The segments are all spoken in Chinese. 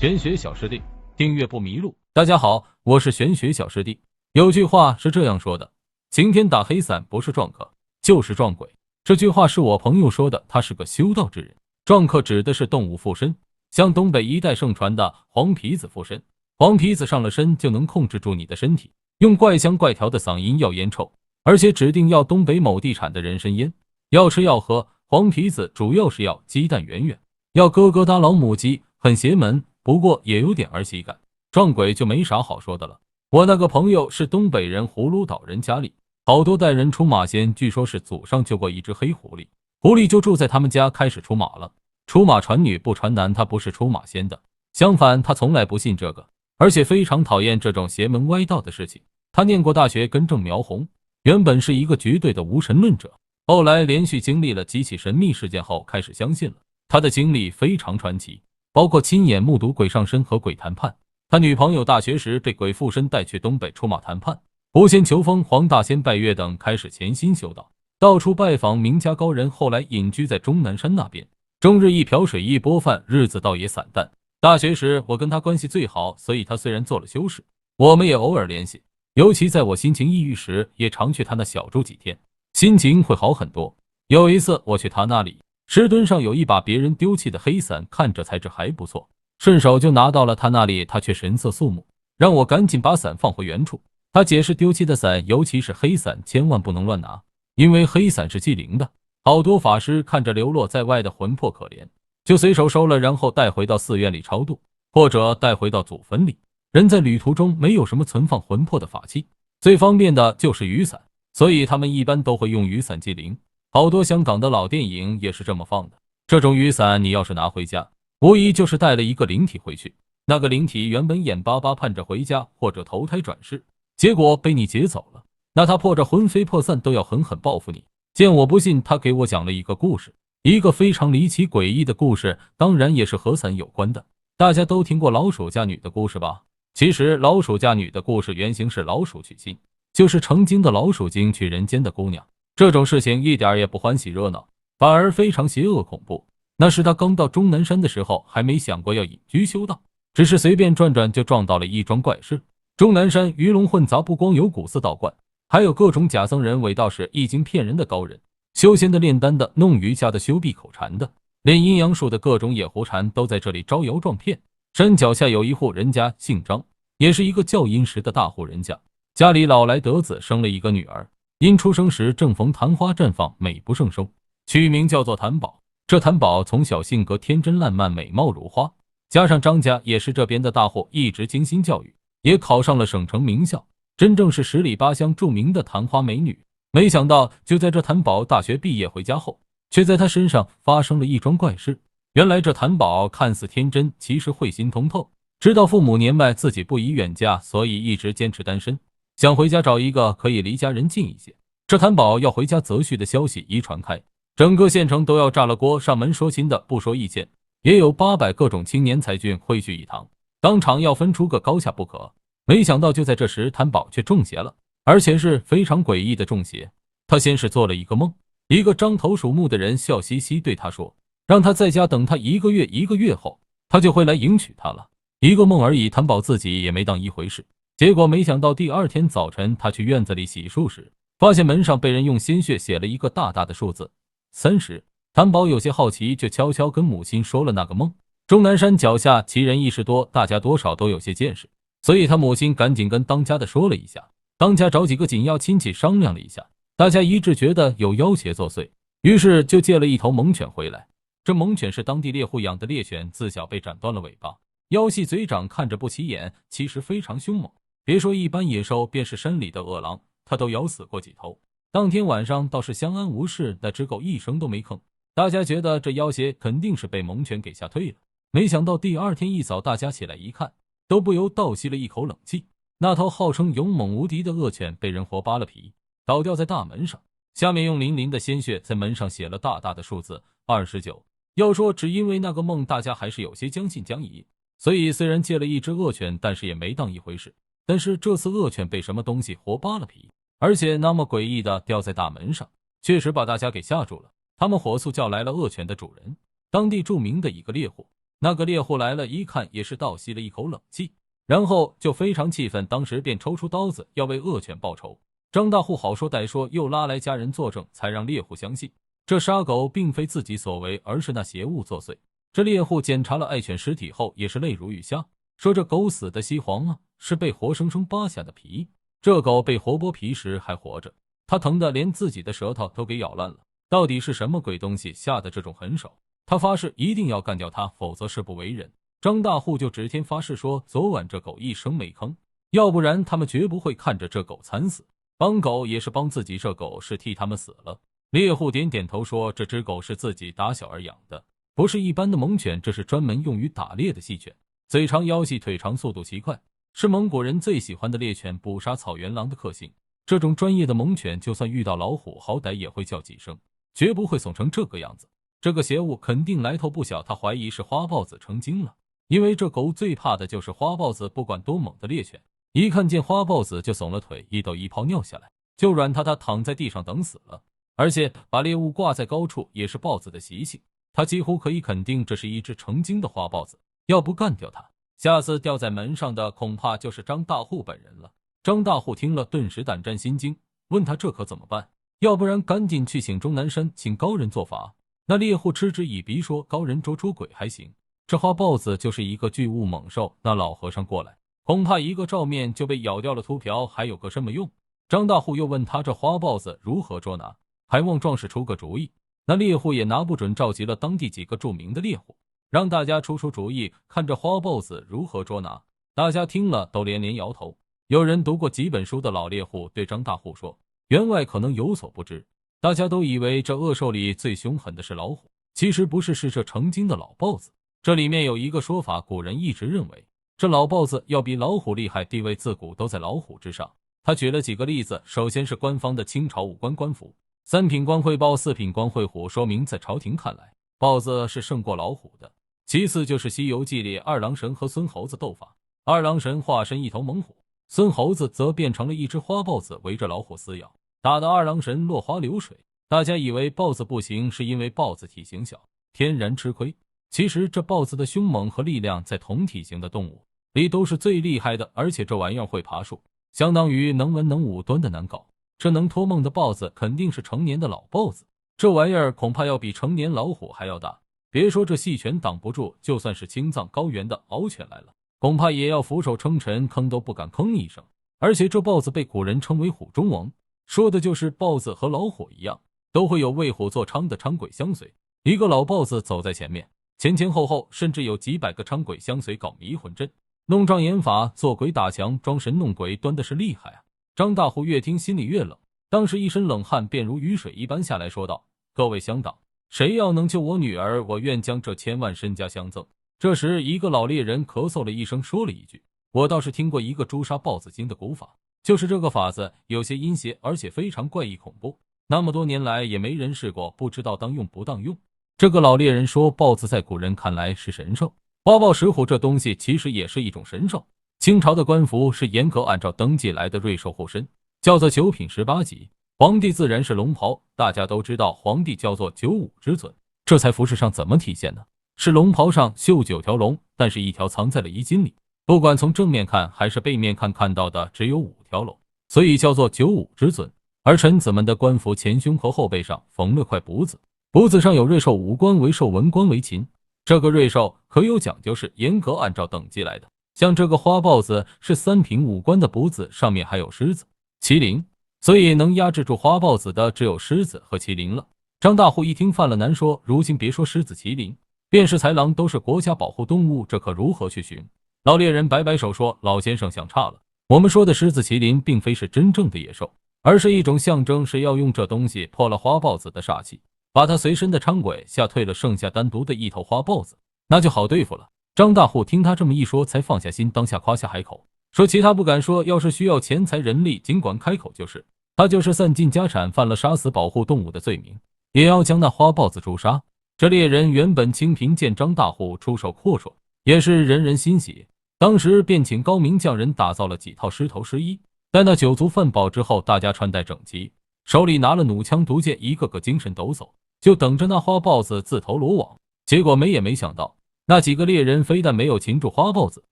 玄学小师弟，订阅不迷路。大家好，我是玄学小师弟。有句话是这样说的：晴天打黑伞不是撞客，就是撞鬼。这句话是我朋友说的，他是个修道之人。撞客指的是动物附身，像东北一带盛传的黄皮子附身。黄皮子上了身就能控制住你的身体，用怪腔怪调的嗓音要烟臭，而且指定要东北某地产的人参烟，要吃要喝。黄皮子主要是要鸡蛋圆圆，要咯咯哒老母鸡，很邪门，不过也有点儿喜感。撞鬼就没啥好说的了。我那个朋友是东北人葫芦岛人，家里好多代人出马仙，据说是祖上救过一只黑狐狸，狐狸就住在他们家，开始出马了。出马传女不传男，他不是出马仙的，相反他从来不信这个，而且非常讨厌这种邪门歪道的事情。他念过大学，根正苗红，原本是一个绝对的无神论者，后来连续经历了几起神秘事件后开始相信了。他的经历非常传奇，包括亲眼目睹鬼上身和鬼谈判。他女朋友大学时被鬼附身带去东北出马谈判，狐仙求风、黄大仙拜月等，开始潜心修道，到处拜访名家高人，后来隐居在终南山那边，终日一瓢水一钵饭，日子倒也散淡。大学时我跟他关系最好，所以他虽然做了修士，我们也偶尔联系，尤其在我心情抑郁时，也常去他那小住几天，心情会好很多。有一次我去他那里，石墩上有一把别人丢弃的黑伞，看着材质还不错，顺手就拿到了他那里，他却神色肃穆，让我赶紧把伞放回原处。他解释丢弃的伞，尤其是黑伞，千万不能乱拿，因为黑伞是忌灵的。好多法师看着流落在外的魂魄可怜，就随手收了，然后带回到寺院里超度，或者带回到祖坟里。人在旅途中没有什么存放魂魄的法器，最方便的就是雨伞，所以他们一般都会用雨伞祭灵。好多香港的老电影也是这么放的。这种雨伞你要是拿回家，无疑就是带了一个灵体回去，那个灵体原本眼巴巴盼着回家或者投胎转世，结果被你劫走了，那他破着魂飞魄散都要狠狠报复你。见我不信，他给我讲了一个故事，一个非常离奇诡异的故事，当然也是和伞有关的。大家都听过老鼠嫁女的故事吧？其实老鼠嫁女的故事原型是老鼠娶亲，就是成精的老鼠精娶人间的姑娘。这种事情一点也不欢喜热闹，反而非常邪恶恐怖。那是他刚到终南山的时候，还没想过要隐居修道，只是随便转转就撞到了一桩怪事。终南山鱼龙混杂，不光有古寺道观，还有各种假僧人、伪道士、易经骗人的高人，修仙的、炼丹的、弄瑜伽的、修闭口禅的，连阴阳术的各种野狐禅都在这里招摇撞骗。山脚下有一户人家，姓张，也是一个较殷实的大户人家，家里老来得子，生了一个女儿，因出生时正逢昙花绽放，美不胜收，取名叫做谭宝。这谭宝从小性格天真烂漫，美貌如花，加上张家也是这边的大户，一直精心教育，也考上了省城名校，真正是十里八乡著名的昙花美女。没想到就在这谭宝大学毕业回家后，却在他身上发生了一桩怪事。原来这谭宝看似天真，其实会心通透，知道父母年迈，自己不宜远嫁，所以一直坚持单身，想回家找一个可以离家人近一些。这谭宝要回家择婿的消息一传开，整个县城都要炸了锅，上门说亲的不说意见，也有800各种青年才俊汇聚一堂，当场要分出个高下不可。没想到就在这时，谭宝却中邪了，而且是非常诡异的中邪。他先是做了一个梦，一个獐头鼠目的人笑嘻嘻对他说，让他在家等他1个月，1个月后他就会来迎娶他了。一个梦而已，谭宝自己也没当一回事。结果没想到第2天早晨，他去院子里洗漱时，发现门上被人用鲜血写了一个大大的数字30。谭宝有些好奇，就悄悄跟母亲说了那个梦。终南山脚下奇人异事多，大家多少都有些见识，所以他母亲赶紧跟当家的说了一下，当家找几个紧要亲戚商量了一下，大家一致觉得有妖邪作祟，于是就借了一头猛犬回来。这猛犬是当地猎户养的猎犬，自小被斩断了尾巴，腰细嘴长，看着不起眼，其实非常凶猛，别说一般野兽，便是山里的饿狼，它都咬死过几头。当天晚上倒是相安无事，那只狗一声都没吭，大家觉得这妖邪肯定是被猛犬给吓退了。没想到第2天一早，大家起来一看，都不由倒吸了一口冷气。那头号称勇猛无敌的恶犬被人活扒了皮，倒吊在大门上，下面用淋淋的鲜血在门上写了大大的数字29。要说只因为那个梦，大家还是有些将信将疑，所以虽然借了一只恶犬，但是也没当一回事。但是这次恶犬被什么东西活扒了皮，而且那么诡异的吊在大门上，确实把大家给吓住了。他们火速叫来了恶犬的主人，当地著名的一个猎户，那个猎户来了，一看也是倒吸了一口冷气，然后就非常气愤，当时便抽出刀子要为恶犬报仇。张大户好说歹说，又拉来家人作证，才让猎户相信这杀狗并非自己所为，而是那邪物作祟。这猎户检查了爱犬尸体后，也是泪如雨下，说这狗死的稀黄啊，是被活生生扒下的皮。这狗被活剥皮时还活着，他疼得连自己的舌头都给咬烂了。到底是什么鬼东西下的这种狠手？他发誓一定要干掉他，否则誓不为人。张大户就指天发誓说，昨晚这狗一声没吭，要不然他们绝不会看着这狗惨死。帮狗也是帮自己，这狗是替他们死了。猎户点点头说，这只狗是自己打小而养的，不是一般的猛犬，这是专门用于打猎的细犬，嘴长腰细腿长，速度奇快，是蒙古人最喜欢的猎犬，捕杀草原狼的克星。这种专业的猛犬就算遇到老虎，好歹也会叫几声，绝不会怂成这个样子。这个邪物肯定来头不小，他怀疑是花豹子成精了，因为这狗最怕的就是花豹子，不管多猛的猎犬，一看见花豹子就怂了腿，一抖一泡尿下来，就软塌塌躺在地上等死了。而且把猎物挂在高处也是豹子的习性，他几乎可以肯定这是一只成精的花豹子，要不干掉它，下次吊在门上的恐怕就是张大户本人了。张大户听了顿时胆战心惊，问他这可怎么办？要不然赶紧去请终南山，请高人做法。那猎户嗤之以鼻说，高人捉捉鬼还行，这花豹子就是一个巨物猛兽，那老和尚过来恐怕一个照面就被咬掉了秃瓢，还有个什么用？张大户又问他这花豹子如何捉拿，还望壮士出个主意。那猎户也拿不准，召集了当地几个著名的猎户，让大家出出主意，看这花豹子如何捉拿。大家听了都连连摇头。有人读过几本书的老猎户对张大户说，员外可能有所不知，大家都以为这恶兽里最凶狠的是老虎，其实不是，是这成精的老豹子。这里面有一个说法，古人一直认为这老豹子要比老虎厉害，地位自古都在老虎之上。他举了几个例子，首先是官方的清朝武官官服，3品官会豹，4品官会虎，说明在朝廷看来豹子是胜过老虎的。其次就是西游记里二郎神和孙猴子斗法，二郎神化身一头猛虎，孙猴子则变成了一只花豹子，围着老虎撕咬，打得二郎神落花流水。大家以为豹子不行，是因为豹子体型小，天然吃亏。其实这豹子的凶猛和力量在同体型的动物里都是最厉害的，而且这玩意儿会爬树，相当于能文能武，端的难搞。这能托梦的豹子肯定是成年的老豹子，这玩意儿恐怕要比成年老虎还要大。别说这细犬挡不住，就算是青藏高原的獒犬来了，恐怕也要俯首称臣，吭都不敢吭一声。而且这豹子被古人称为虎中王，说的就是豹子和老虎一样，都会有为虎作伥的伥鬼相随。一个老豹子走在前面，前前后后甚至有几百个伥鬼相随，搞迷魂阵，弄障眼法，做鬼打墙，装神弄鬼，端的是厉害啊！张大户越听心里越冷，当时一身冷汗便如雨水一般下来，说道：各位乡党，谁要能救我女儿，我愿将这1000万身家相赠。这时一个老猎人咳嗽了一声，说了一句：我倒是听过一个诛杀豹子精的古法，就是这个法子有些阴邪，而且非常怪异恐怖，那么多年来也没人试过，不知道当用不当用。这个老猎人说，豹子在古人看来是神兽，花豹石虎这东西其实也是一种神兽。清朝的官服是严格按照登记来的瑞兽护身，叫做9品18级。皇帝自然是龙袍，大家都知道皇帝叫做95之尊，这才服饰上怎么体现呢？是龙袍上绣9条龙，但是一条藏在了衣襟里，不管从正面看还是背面看，看到的只有5条龙，所以叫做95之尊。而臣子们的官服前胸和后背上缝了块帛子，帛子上有瑞兽五官为兽，文官为禽。这个瑞兽可有讲究，是严格按照等级来的。像这个花豹子是3品5官的帛子，上面还有狮子、麒麟，所以能压制住花豹子的只有狮子和麒麟了。张大户一听犯了难，说如今别说狮子麒麟，便是豺狼都是国家保护动物，这可如何去寻？老猎人摆摆手说，老先生想差了，我们说的狮子麒麟并非是真正的野兽，而是一种象征，是要用这东西破了花豹子的煞气，把他随身的伥鬼吓退了，剩下单独的一头花豹子，那就好对付了。张大户听他这么一说，才放下心，当下夸下海口，说其他不敢说，要是需要钱财人力，尽管开口就是。他就是散尽家产，犯了杀死保护动物的罪名，也要将那花豹子诛杀。这猎人原本清贫，见张大户出手阔绰，也是人人欣喜，当时便请高明匠人打造了几套狮头狮衣。待那酒足饭饱之后，大家穿戴整齐，手里拿了弩枪毒箭，一个个精神抖擞，就等着那花豹子自投罗网。结果没也没想到，那几个猎人非但没有擒住花豹子，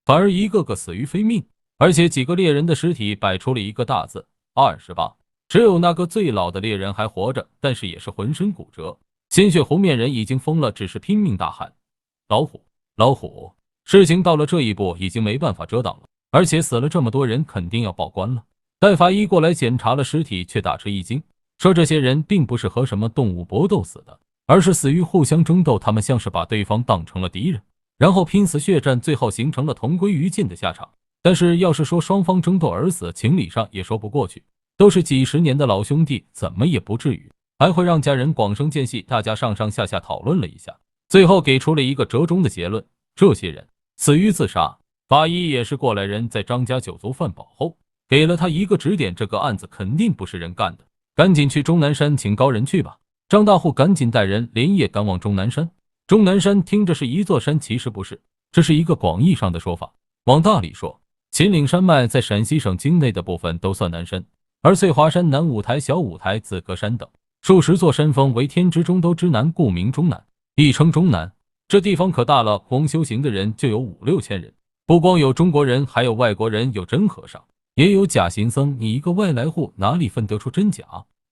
反而一个个死于非命，而且几个猎人的尸体摆出了一个大字28，只有那个最老的猎人还活着，但是也是浑身骨折，鲜血湖面人已经疯了，只是拼命大喊老虎老虎。事情到了这一步已经没办法遮挡了，而且死了这么多人肯定要报官了。待法医过来检查了尸体，却大吃一惊，说这些人并不是和什么动物搏斗死的，而是死于互相争斗，他们像是把对方当成了敌人，然后拼死血战，最后形成了同归于尽的下场。但是要是说双方争斗而死，情理上也说不过去，都是几十年的老兄弟，怎么也不至于还会让家人广生间隙。大家上上下下讨论了一下，最后给出了一个折中的结论，这些人死于自杀。法医也是过来人，在张家酒足饭饱后给了他一个指点，这个案子肯定不是人干的，赶紧去终南山请高人去吧。张大户赶紧带人连夜赶往终南山。终南山听着是一座山，其实不是，这是一个广义上的说法。往大里说，秦岭山脉在陕西省境内的部分都算南山，而翠华山、南五台、小五台、紫阁山等数十座山峰为天之中都之南，故名终南，亦称终南。这地方可大了，光修行的人就有5、6千人，不光有中国人，还有外国人，有真和尚，也有假行僧。你一个外来户哪里分得出真假？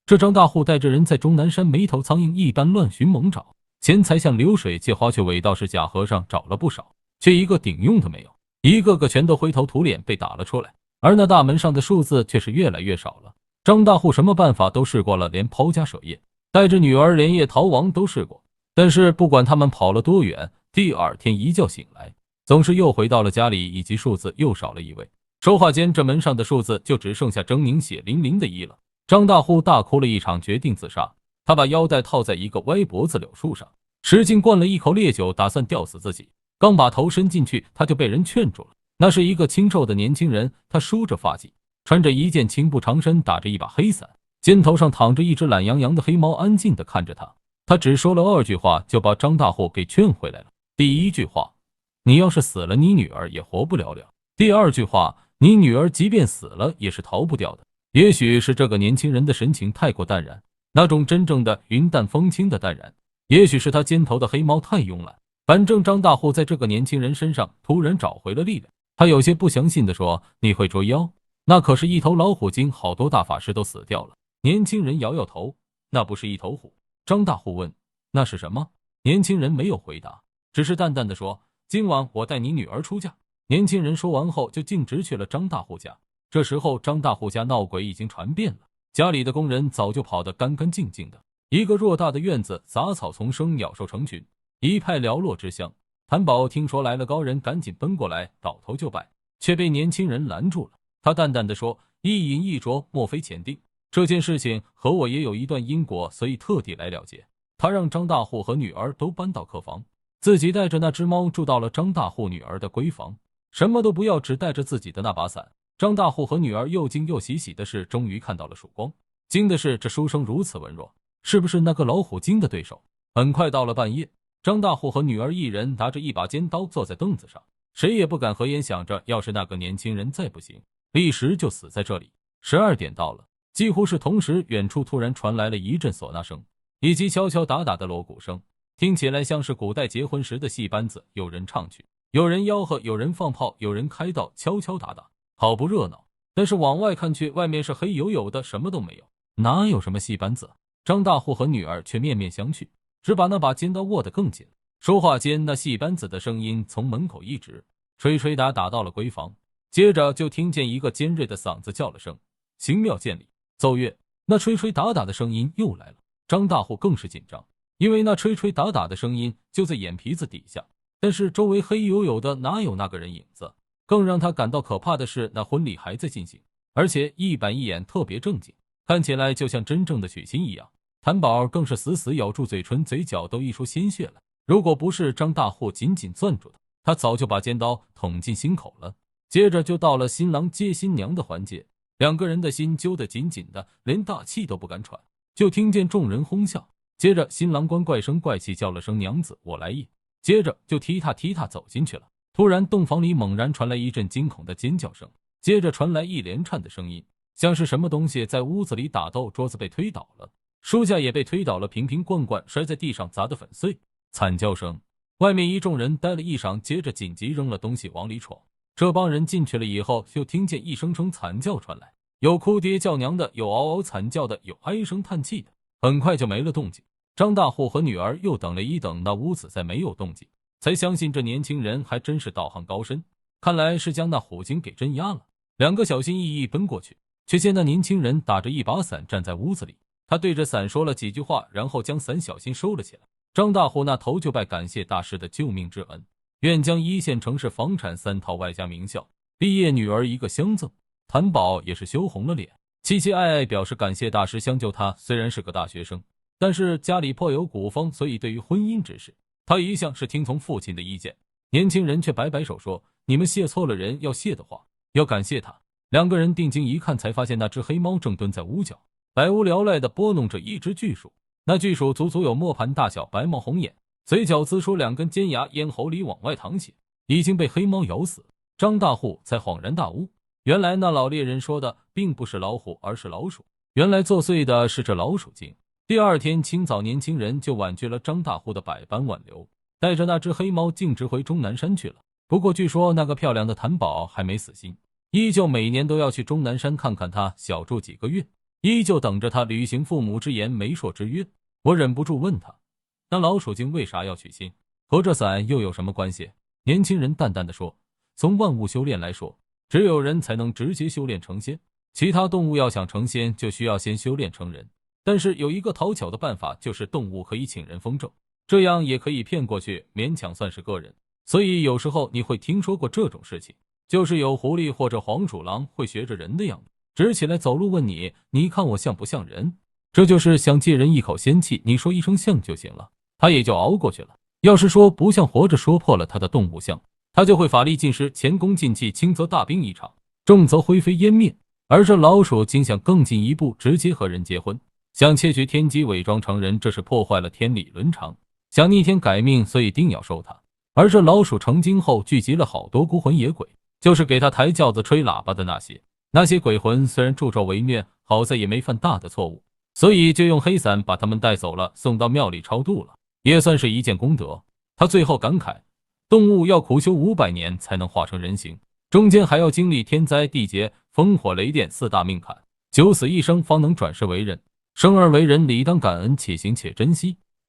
这张大户带着人在终南山没头苍蝇一般乱寻猛找，钱财像流水，借花去伪道士、假和尚找了不少，却一个顶用的没有，一个个全都灰头土脸被打了出来，而那大门上的数字却是越来越少了。张大户什么办法都试过了，连抛家舍业带着女儿连夜逃亡都试过，但是不管他们跑了多远，第二天一觉醒来，总是又回到了家里，以及数字又少了一位。说话间，这门上的数字就只剩下狰狞血淋淋的1了。张大户大哭了一场，决定自杀。他把腰带套在一个歪脖子柳树上，使劲灌了一口烈酒，打算吊死自己。刚把头伸进去，他就被人劝住了。那是一个清瘦的年轻人，他梳着发髻，穿着一件青布长衫，打着一把黑伞，肩头上躺着一只懒洋洋的黑猫，安静地看着他。他只说了2句话，就把张大户给劝回来了。第1句话，你要是死了，你女儿也活不了了。第2句话，你女儿即便死了，也是逃不掉的。也许是这个年轻人的神情太过淡然，那种真正的云淡风轻的淡然，也许是他肩头的黑猫太慵懒。反正张大户在这个年轻人身上突然找回了力量。他有些不相信地说，你会捉妖？那可是一头老虎精，好多大法师都死掉了。年轻人摇摇头，那不是一头虎。张大户问，那是什么？年轻人没有回答，只是淡淡地说，今晚我带你女儿出嫁。年轻人说完后就径直去了张大户家。这时候张大户家闹鬼已经传遍了，家里的工人早就跑得干干净净的，一个偌大的院子，杂草丛生，鸟兽成群，一派寥落之香。谭宝听说来了高人，赶紧奔过来，倒头就拜，却被年轻人拦住了。他淡淡地说，一饮一啄，莫非前定。这件事情和我也有一段因果，所以特地来了结。他让张大户和女儿都搬到客房，自己带着那只猫住到了张大户女儿的闺房，什么都不要，只带着自己的那把伞。张大户和女儿又惊又喜，喜的是终于看到了曙光，惊的是这书生如此文弱，是不是那个老虎精的对手？很快到了半夜，张大户和女儿一人拿着一把尖刀坐在凳子上，谁也不敢合眼，想着要是那个年轻人再不行，立时就死在这里。12点到了，几乎是同时，远处突然传来了一阵唢呐声，以及敲敲打打的锣鼓声，听起来像是古代结婚时的戏班子，有人唱曲，有人吆喝，有人放炮，有人开道，敲敲打打，好不热闹。但是往外看去，外面是黑黝黝的，什么都没有，哪有什么戏班子？张大户和女儿却面面相觑，只把那把尖刀握得更紧。说话间，那戏班子的声音从门口一直吹吹打打到了闺房，接着就听见一个尖锐的嗓子叫了声行庙见礼奏乐。那吹吹打打的声音又来了，张大户更是紧张，因为那吹吹打打的声音就在眼皮子底下，但是周围黑黝黝的，哪有那个人影子？更让他感到可怕的是，那婚礼还在进行，而且一板一眼，特别正经，看起来就像真正的娶亲一样。谭宝更是死死咬住嘴唇，嘴角都溢出鲜血来。如果不是张大户紧紧攥住他早就把尖刀捅进心口了。接着就到了新郎接新娘的环节，两个人的心揪得紧紧的，连大气都不敢喘。就听见众人哄笑，接着新郎官怪声怪气叫了声娘子我来也，接着就踢踏踢踏走进去了。突然洞房里猛然传来一阵惊恐的尖叫声，接着传来一连串的声音，像是什么东西在屋子里打斗，桌子被推倒了，书架也被推倒了，瓶瓶罐罐摔在地上砸得粉碎，惨叫声外面一众人待了一晌，接着紧急扔了东西往里闯。这帮人进去了以后，就听见一声声惨叫传来，有哭爹叫娘的，有嗷嗷惨叫的，有唉声叹气的，很快就没了动静。张大户和女儿又等了一等，那屋子再没有动静，才相信这年轻人还真是道行高深，看来是将那虎精给镇压了。两个小心翼翼奔过去，却见那年轻人打着一把伞站在屋子里，他对着伞说了几句话，然后将伞小心收了起来。张大户那头就拜感谢大师的救命之恩，愿将一线城市房产3套外加名校，毕业女儿一个相赠。谭宝也是羞红了脸，凄凄爱爱表示感谢大师相救他。虽然是个大学生，但是家里颇有古风，所以对于婚姻之事，他一向是听从父亲的意见。年轻人却摆摆手说：“你们谢错了人，要谢的话，要感谢他。”两个人定睛一看，才发现那只黑猫正蹲在屋角，百无聊赖地拨弄着一只巨鼠。那巨鼠足足有磨盘大小，白毛红眼，嘴角呲出2根尖牙，咽喉里往外淌血，已经被黑猫咬死。张大户才恍然大悟，原来那老猎人说的并不是老虎，而是老鼠，原来作祟的是这老鼠精。第二天清早，年轻人就婉拒了张大户的百般挽留，带着那只黑猫径直回终南山去了。不过据说那个漂亮的谭宝还没死心，依旧每年都要去终南山看看他，小住几个月，依旧等着他履行父母之言媒妁之约。我忍不住问他，那老鼠精为啥要娶亲？和这伞又有什么关系？年轻人淡淡的说，从万物修炼来说，只有人才能直接修炼成仙，其他动物要想成仙就需要先修炼成人。但是有一个讨巧的办法，就是动物可以请人风筝，这样也可以骗过去，勉强算是个人。所以有时候你会听说过这种事情，就是有狐狸或者黄鼠狼会学着人的样子，直起来走路问你，你看我像不像人？这就是想借人一口仙气，你说一声像就行了，他也就熬过去了。要是说不像，活着说破了他的动物像，他就会法力尽失，前功尽弃，轻则大病一场，重则灰飞烟灭。而这老鼠竟想更进一步，直接和人结婚，想窃取天机，伪装成人，这是破坏了天理伦常，想逆天改命，所以定要收他。而这老鼠成精后，聚集了好多孤魂野鬼，就是给他抬轿子吹喇叭的那些鬼魂，虽然助纣为虐，好在也没犯大的错误，所以就用黑伞把他们带走了，送到庙里超度了，也算是一件功德。他最后感慨，动物要苦修500年才能化成人形，中间还要经历天灾地劫、烽火雷电4大命坎，九死一生方能转世为人。生而为人，理当感恩，且行且珍惜。